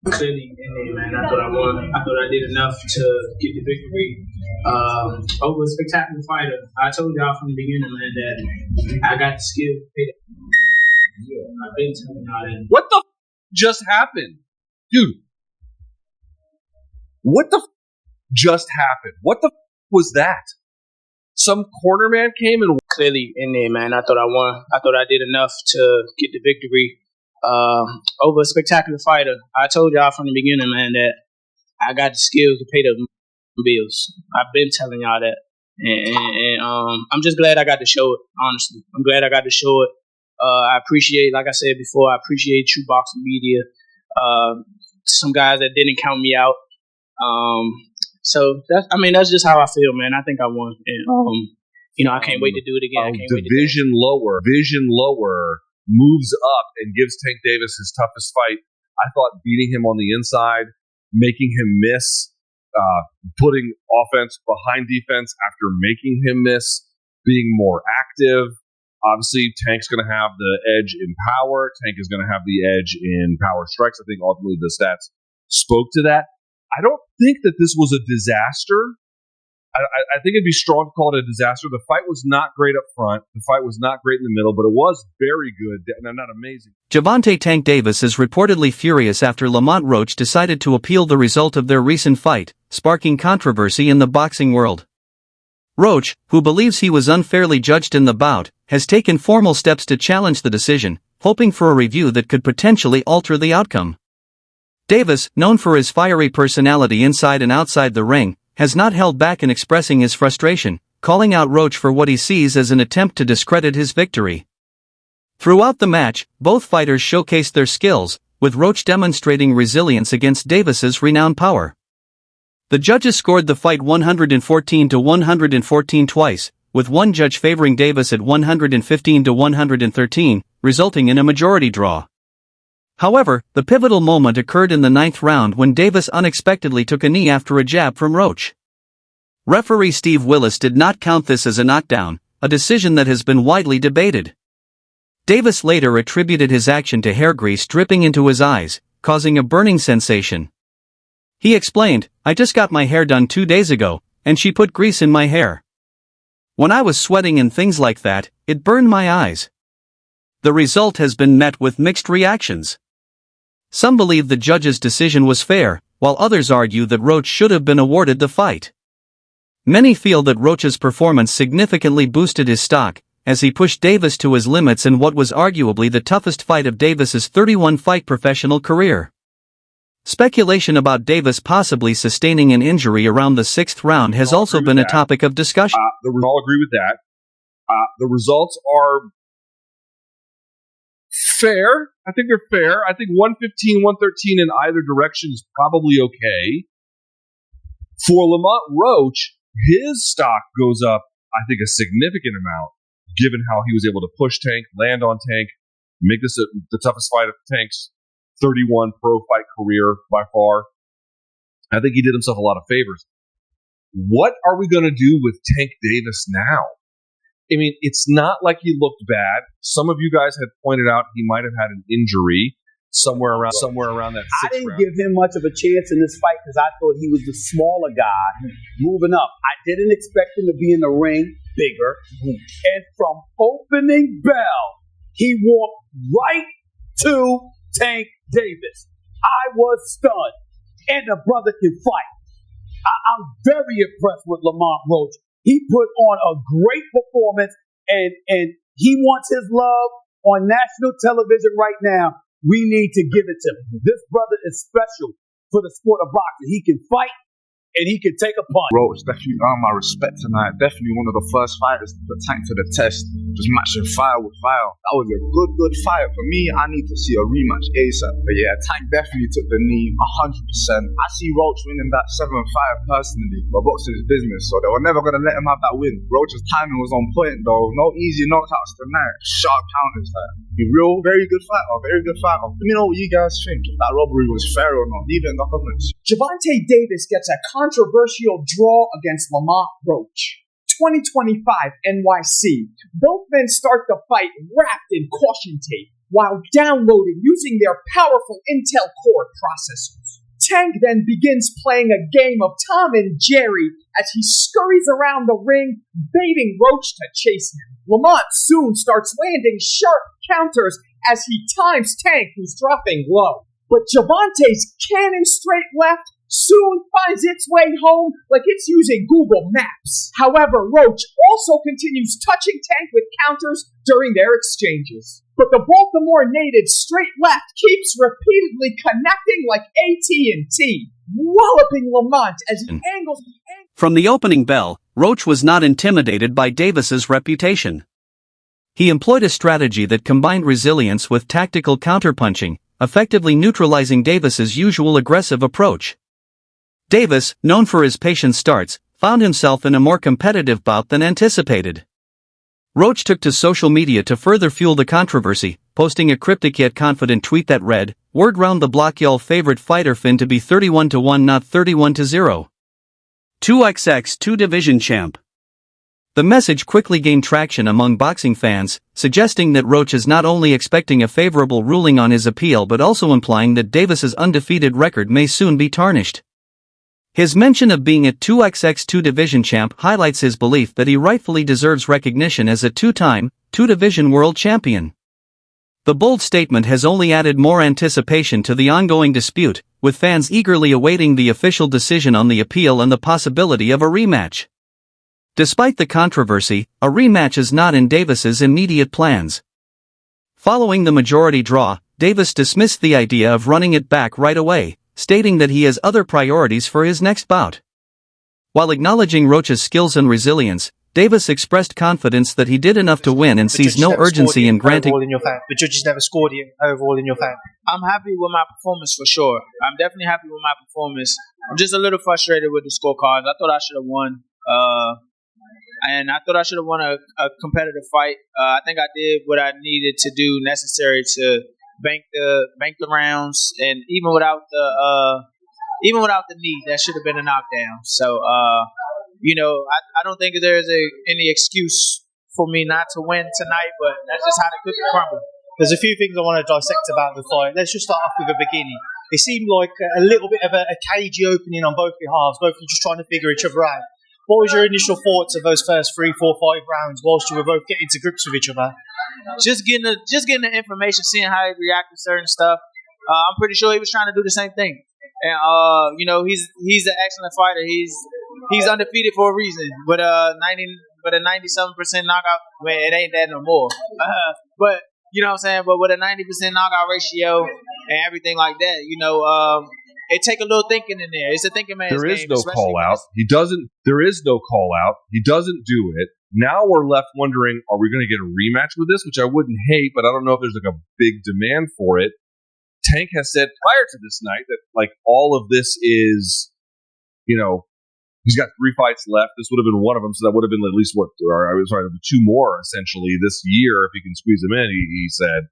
Clearly in there, man. I thought I won. I thought I did enough to get the victory over a spectacular fighter. I told y'all from the beginning, man, that I got the skill to pay that. I've been telling y'all that. What the just happened? Dude, what the just happened? What the was that? Some corner man came and clearly in there, man. I thought I won. I thought I did enough to get the victory over a spectacular fighter. I told y'all from the beginning, man, that I got the skills to pay the bills. I've been telling y'all that. And I'm just glad I got to show it, honestly. I'm glad I got to show it. I appreciate, like I said before, I appreciate True Boxing Media. Some guys that didn't count me out. So that's just how I feel, man. I think I won, and I can't wait to do it again. Division lower moves up and gives Tank Davis his toughest fight. I thought beating him on the inside, making him miss, putting offense behind defense after making him miss, being more active. Obviously, Tank's going to have the edge in power. Tank is going to have the edge in power strikes. I think ultimately the stats spoke to that. I don't think that this was a disaster. I think it'd be strong to call it a disaster. The fight was not great up front. The fight was not great in the middle, but it was very good. No, not amazing. Gervonta Tank Davis is reportedly furious after Lamont Roach decided to appeal the result of their recent fight, sparking controversy in the boxing world. Roach, who believes he was unfairly judged in the bout, has taken formal steps to challenge the decision, hoping for a review that could potentially alter the outcome. Davis, known for his fiery personality inside and outside the ring, has not held back in expressing his frustration, calling out Roach for what he sees as an attempt to discredit his victory. Throughout the match, both fighters showcased their skills, with Roach demonstrating resilience against Davis's renowned power. The judges scored the fight 114-114 twice, with one judge favoring Davis at 115-113, resulting in a majority draw. However, the pivotal moment occurred in the 9th round when Davis unexpectedly took a knee after a jab from Roach. Referee Steve Willis did not count this as a knockdown, a decision that has been widely debated. Davis later attributed his action to hair grease dripping into his eyes, causing a burning sensation. He explained, "I just got my hair done 2 days ago, and she put grease in my hair. When I was sweating and things like that, it burned my eyes." The result has been met with mixed reactions. Some believe the judge's decision was fair, while others argue that Roach should have been awarded the fight. Many feel that Roach's performance significantly boosted his stock, as he pushed Davis to his limits in what was arguably the toughest fight of Davis's 31-fight professional career. Speculation about Davis possibly sustaining an injury around the 6th round has also been a topic of discussion. We all agree with that. The results are fair. I think they're fair. I think 115, 113 in either direction is probably okay. For Lamont Roach, his stock goes up, I think, a significant amount, given how he was able to push Tank, land on Tank, make this the toughest fight of Tank's 31 pro fight career by far. I think he did himself a lot of favors. What are we going to do with Tank Davis now? I mean, it's not like he looked bad. Some of you guys had pointed out he might have had an injury somewhere around that 6th round. I didn't give him much of a chance in this fight because I thought he was the smaller guy moving up. I didn't expect him to be in the ring bigger. And from opening bell, he walked right to Tank Davis. I was stunned. And the brother can fight. I'm very impressed with Lamont Roach. He put on a great performance, and he wants his love on national television right now. We need to give it to him. This brother is special for the sport of boxing. He can fight, and he can take a punch. Roach definitely earned my respect tonight. Definitely one of the first fighters to put Tank to the test. Just matching fire with fire. That was a good fight. For me, I need to see a rematch ASAP. But yeah, Tank definitely took the knee 100%. I see Roach winning that 7-5 personally. But boxing is business, so they were never going to let him have that win. Roach's timing was on point though. No easy knockouts tonight. Sharp counters. Real, very good fighter. Very good fighter. Let me know what you guys think. If that robbery was fair or not. Leave it in the comments. Gervonta Davis gets a controversial draw against Lamont Roach. 2025 NYC. Both men start the fight wrapped in caution tape. while downloading using their powerful Intel Core processors. Tank then begins playing a game of Tom and Jerry as he scurries around the ring, baiting Roach to chase him. Lamont soon starts landing sharp counters as he times Tank, who's dropping low. But Gervonta's cannon straight left soon finds its way home like it's using Google Maps. However, Roach also continues touching Tank with counters during their exchanges. But the Baltimore native's straight left keeps repeatedly connecting like AT&T, walloping Lamont as he angles the ankle. From the opening bell, Roach was not intimidated by Davis's reputation. He employed a strategy that combined resilience with tactical counterpunching, effectively neutralizing Davis's usual aggressive approach. Davis, known for his patient starts, found himself in a more competitive bout than anticipated. Roach took to social media to further fuel the controversy, posting a cryptic yet confident tweet that read, "Word round the block y'all favorite fighter fin to be 31-1 not 31-0. 2XX 2 division champ." The message quickly gained traction among boxing fans, suggesting that Roach is not only expecting a favorable ruling on his appeal but also implying that Davis's undefeated record may soon be tarnished. His mention of being a 2XX2 division champ highlights his belief that he rightfully deserves recognition as a two-time, two-division world champion. The bold statement has only added more anticipation to the ongoing dispute, with fans eagerly awaiting the official decision on the appeal and the possibility of a rematch. Despite the controversy, a rematch is not in Davis's immediate plans. Following the majority draw, Davis dismissed the idea of running it back right away, stating that he has other priorities for his next bout. While acknowledging Roach's skills and resilience, Davis expressed confidence that he did enough to win and sees no urgency in granting. The judges never scored you overall in your favor. I'm happy with my performance for sure. I'm definitely happy with my performance. I'm just a little frustrated with the scorecards. I thought I should have won. And I thought I should have won a competitive fight. I think I did what I needed to do necessary to bank the rounds, and even without the knee, that should have been a knockdown. So I don't think there's any excuse for me not to win tonight, but that's just how the cookie crumbles. There's a few things I want to dissect about the fight. Let's just start off with the beginning. It seemed like a little bit of a cagey opening on both behalves, both of you just trying to figure each other out. What was your initial thoughts of those first 3, 4, 5 rounds whilst you were both getting to grips with each other? Just getting the information, seeing how he react to certain stuff. I'm pretty sure he was trying to do the same thing. And he's an excellent fighter. He's undefeated for a reason. With a 97% knockout, well, it ain't that no more. But you know what I'm saying. But with a 90% knockout ratio and everything like that, it take a little thinking in there. It's a thinking man's game. There is no call out. There is no call out. He doesn't do it. Now we're left wondering, are we going to get a rematch with this? Which I wouldn't hate, but I don't know if there's like a big demand for it. Tank has said prior to this night that like all of this is, he's got 3 fights left. This would have been one of them, so that would have been at least 2 more essentially this year if he can squeeze them in. He said.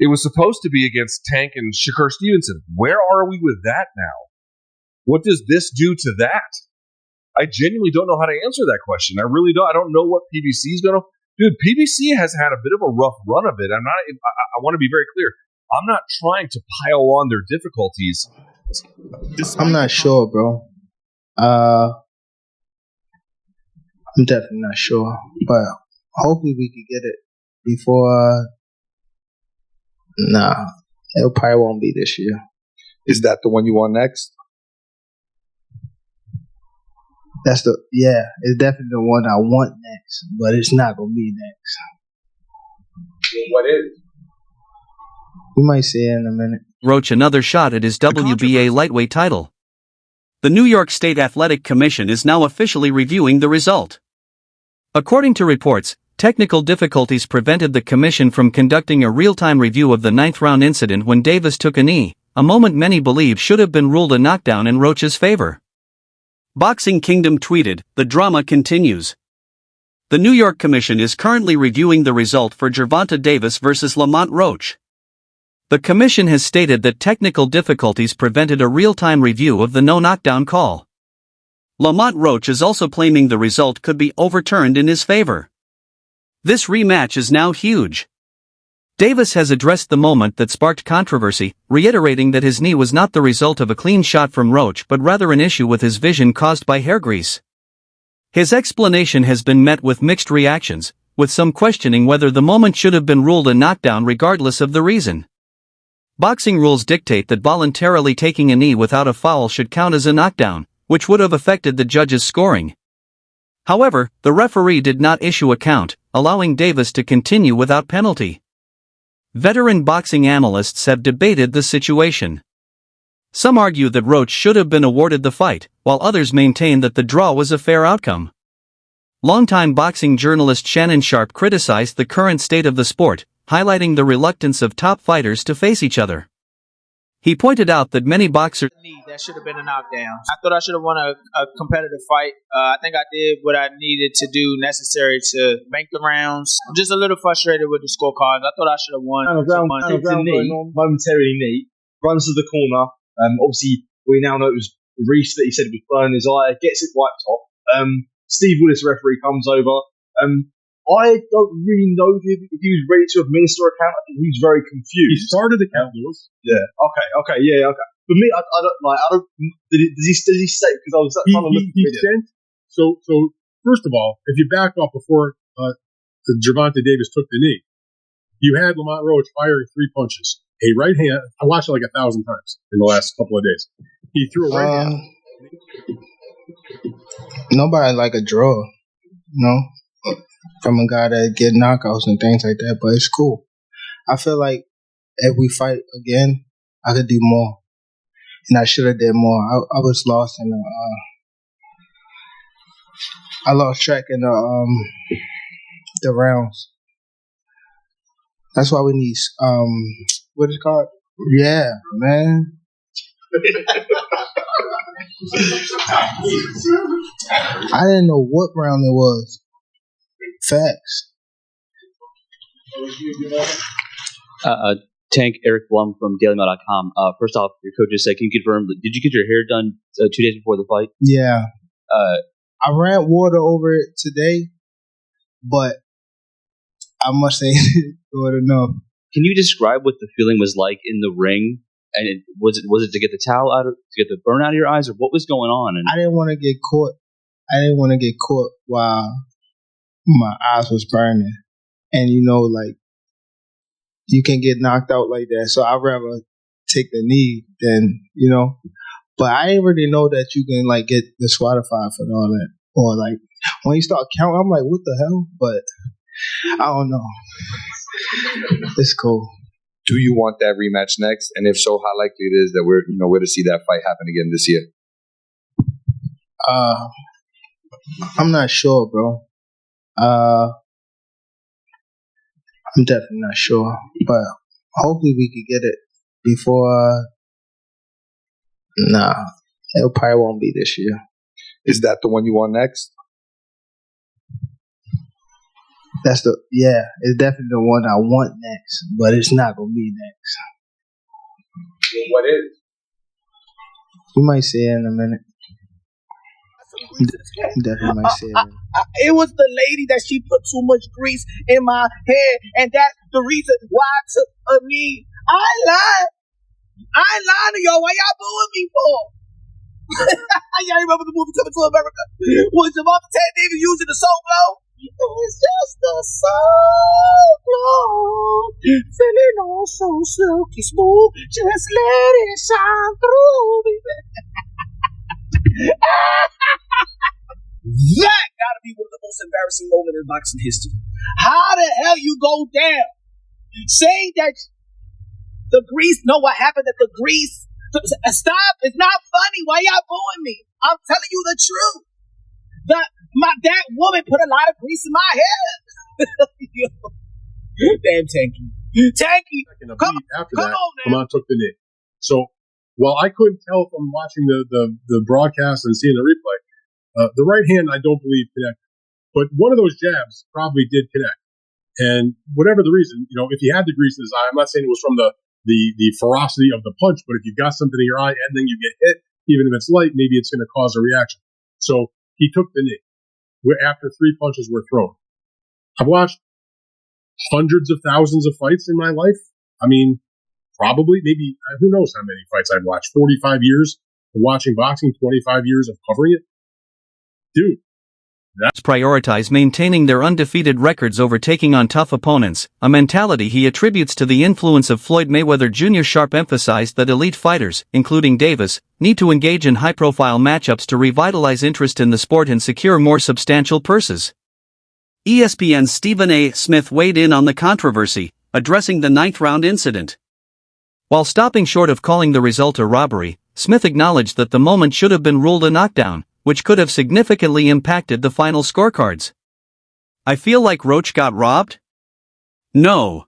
It was supposed to be against Tank and Shakur Stevenson. Where are we with that now? What does this do to that? I genuinely don't know how to answer that question. I really don't. I don't know what PBC is going to... Dude, PBC has had a bit of a rough run of it. I want to be very clear. I'm not trying to pile on their difficulties. I'm not sure, bro. I'm definitely not sure. But hopefully we can get it before... Nah, it probably won't be this year. Is that the one you want next? It's definitely the one I want next, but it's not gonna be next. What is? We might see it in a minute. Roach another shot at his WBA lightweight title. The New York State Athletic Commission is now officially reviewing the result. According to reports, technical difficulties prevented the commission from conducting a real-time review of the 9th round incident when Davis took a knee, a moment many believe should have been ruled a knockdown in Roach's favor. Boxing Kingdom tweeted, "The drama continues. The New York Commission is currently reviewing the result for Gervonta Davis versus Lamont Roach. The commission has stated that technical difficulties prevented a real-time review of the no-knockdown call. Lamont Roach is also claiming the result could be overturned in his favor. This rematch is now huge. Davis has addressed the moment that sparked controversy, reiterating that his knee was not the result of a clean shot from Roach but rather an issue with his vision caused by hair grease. His explanation has been met with mixed reactions, with some questioning whether the moment should have been ruled a knockdown regardless of the reason. Boxing rules dictate that voluntarily taking a knee without a foul should count as a knockdown, which would have affected the judge's scoring. However, the referee did not issue a count, allowing Davis to continue without penalty. Veteran boxing analysts have debated the situation. Some argue that Roach should have been awarded the fight, while others maintain that the draw was a fair outcome. Longtime boxing journalist Shannon Sharp criticized the current state of the sport, highlighting the reluctance of top fighters to face each other. He pointed out that many boxers That should have been a knockdown. I thought I should have won a competitive fight. I think I did what I needed to do necessary to make the rounds. I'm just a little frustrated with the scorecards. I thought I should have won. Momentary knee, runs to the corner. Obviously, we now know it was Reese that he said was burning his eye, gets it wiped off. Steve Willis, referee, comes over. I don't really know if he was ready to administer a count. I think he was very confused. He started the count, Lewis. Yeah. Okay. Yeah. Okay. For me, I don't like. I don't. Does he say? Because I was trying to look. He sent. So first of all, if you back off before Gervonta Davis took the knee, you had Lamont Roach firing 3 punches. A right hand. I watched it like 1,000 times in the last couple of days. He threw a right hand. Nobody like a draw, from a guy that get knockouts and things like that. But it's cool. I feel like if we fight again, I could do more, and I should have did more. I was lost in the. I lost track in the rounds. That's why we need what is it called? Yeah, man. I didn't know what round it was. Facts. Tank Eric Blum from DailyMail.com. First off, your coach just said, can you confirm, did you get your hair done 2 days before the fight? Yeah. I ran water over it today, but I must say it good enough. Can you describe what the feeling was like in the ring? And was it to get the towel out, to get the burn out of your eyes, or what was going on? And I didn't want to get caught. While my eyes was burning, and you can get knocked out like that. So I'd rather take the knee than But I didn't really know that you can get disqualified for all that, or when you start counting, I'm like, what the hell? But I don't know. It's cool. Do you want that rematch next? And if so, how likely it is that we're to see that fight happen again this year? I'm not sure, bro. I'm definitely not sure, but hopefully we could get it before. Nah, it probably won't be this year. Is that the one you want next? It's definitely the one I want next, but it's not gonna be next. What is? We might see it in a minute. Definitely might see it. It was the lady that she put too much grease in my hair, and that's the reason why I took a knee. I ain't lying to y'all. Why y'all booing me for? Y'all remember the movie Coming to America? Was Gervonta Davis using the soul glow? It's just a soul glow, feeling all so silky smooth. Just let it shine through me. That gotta be one of the most embarrassing moments in boxing history. How the hell you go down saying that the grease? Know what happened at the grease? Stop! It's not funny. Why y'all booing me? I'm telling you the truth. That woman put a lot of grease in my hair. Damn, Tanky. Come on, Lamont took the knee. So while I couldn't tell from watching the broadcast and seeing the replay, the right hand I don't believe connected, but one of those jabs probably did connect. And whatever the reason, if he had the grease in his eye, I'm not saying it was from the ferocity of the punch, but if you've got something in your eye and then you get hit, even if it's light, maybe it's going to cause a reaction. So he took the knee after 3 punches were thrown. I've watched hundreds of thousands of fights in my life. I mean, probably, maybe, who knows how many fights I've watched. 45 years of watching boxing, 25 years of covering it. Dude. Prioritize maintaining their undefeated records over taking on tough opponents, a mentality he attributes to the influence of Floyd Mayweather Jr. Sharp emphasized that elite fighters, including Davis, need to engage in high-profile matchups to revitalize interest in the sport and secure more substantial purses. ESPN's Stephen A. Smith weighed in on the controversy, addressing the ninth-round incident. While stopping short of calling the result a robbery, Smith acknowledged that the moment should have been ruled a knockdown, which could have significantly impacted the final scorecards. I feel like Roach got robbed? No.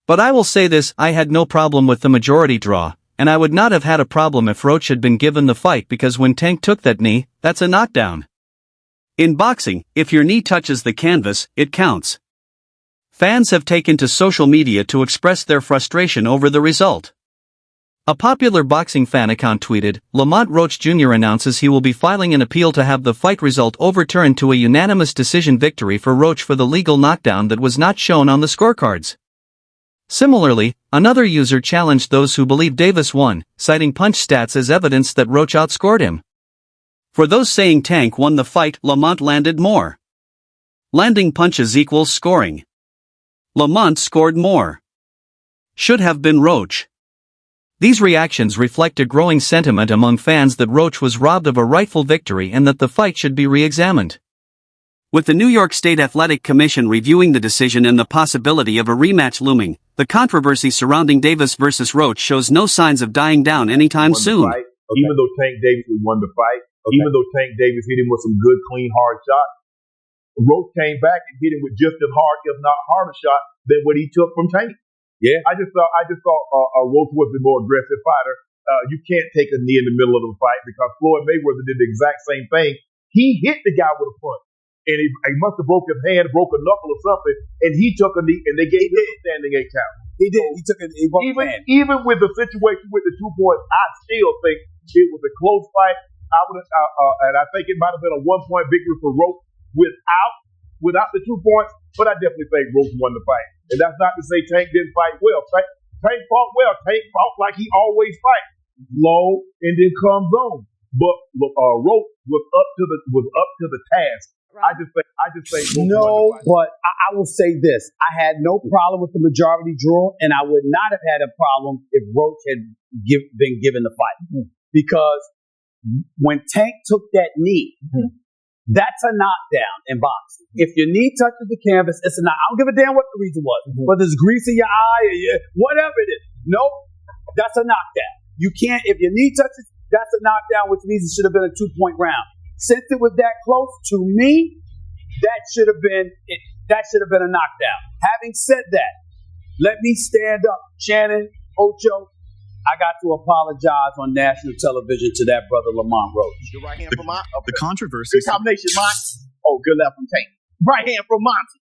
But I will say this, I had no problem with the majority draw, and I would not have had a problem if Roach had been given the fight because when Tank took that knee, that's a knockdown. In boxing, if your knee touches the canvas, it counts. Fans have taken to social media to express their frustration over the result. A popular boxing fan account tweeted, Lamont Roach Jr. announces he will be filing an appeal to have the fight result overturned to a unanimous decision victory for Roach for the legal knockdown that was not shown on the scorecards. Similarly, another user challenged those who believe Davis won, citing punch stats as evidence that Roach outscored him. For those saying Tank won the fight, Lamont landed more. Landing punches equals scoring. Lamont scored more. Should have been Roach. These reactions reflect a growing sentiment among fans that Roach was robbed of a rightful victory and that the fight should be re-examined. With the New York State Athletic Commission reviewing the decision and the possibility of a rematch looming, the controversy surrounding Davis versus Roach shows no signs of dying down anytime soon. Okay. Even though Tank Davis won the fight, even though Tank Davis hit him with some good, clean, hard shots, Roach came back and hit him with just as hard, if not harder shot than what he took from Tank. Yeah, I just thought Roach was the more aggressive fighter. You can't take a knee in the middle of the fight because Floyd Mayweather did the exact same thing. He hit the guy with a punch, and he must have broke his hand, broke a knuckle or something, and he took a knee, and they gave him a standing 8 count. He did. He took it. Even with the situation with the 2 points, I still think it was a close fight. And I think it might have been a 1-point victory for Roach without the 2 points. But I definitely think Roach won the fight. And that's not to say Tank didn't fight well. Tank fought well. Tank fought like he always fights, low and then comes on. But Roach was up to the task. Right. I just think Roach no, won the fight. but I will say this: I had no problem with the majority draw, and I would not have had a problem if Roach had been given the fight because when Tank took that knee. That's a knockdown in boxing. If your knee touches the canvas, it's a knock. I don't give a damn what the reason was. Whether it's grease in your eye or whatever it is. Nope. That's a knockdown. You can't, if your knee touches, that's a knockdown, which means it should have been a 2-point round. Since it was that close, to me, that should have been a knockdown. Having said that, let me stand up. Shannon, Ocho, I got to apologize on national television to that brother Lamont Roach. The right hand from Monty. The controversy. Good combination, Monty. Oh, good left from Tank. Right hand from Monty.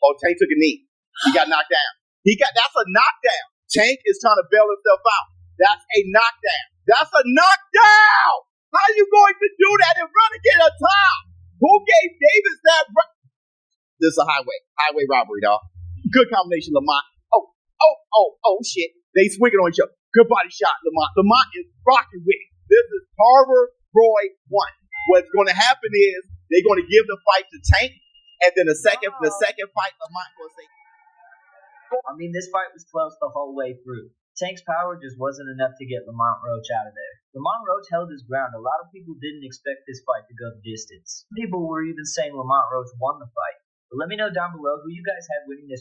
Oh, Tank took a knee. He got knocked down. That's a knockdown. Tank is trying to bail himself out. That's a knockdown. That's a knockdown. How are you going to do that and run and get a top? Who gave Davis that? This is a highway robbery, dog. Good combination, Lamont. Oh, shit. They swinging on each other. Good body shot, Lamont. Lamont is rocking with it. This is Carver Roy 1. What's going to happen is they're going to give the fight to Tank, and then the second fight, Lamont going to say. I mean, this fight was close the whole way through. Tank's power just wasn't enough to get Lamont Roach out of there. Lamont Roach held his ground. A lot of people didn't expect this fight to go the distance. People were even saying Lamont Roach won the fight. But let me know down below who you guys had winning this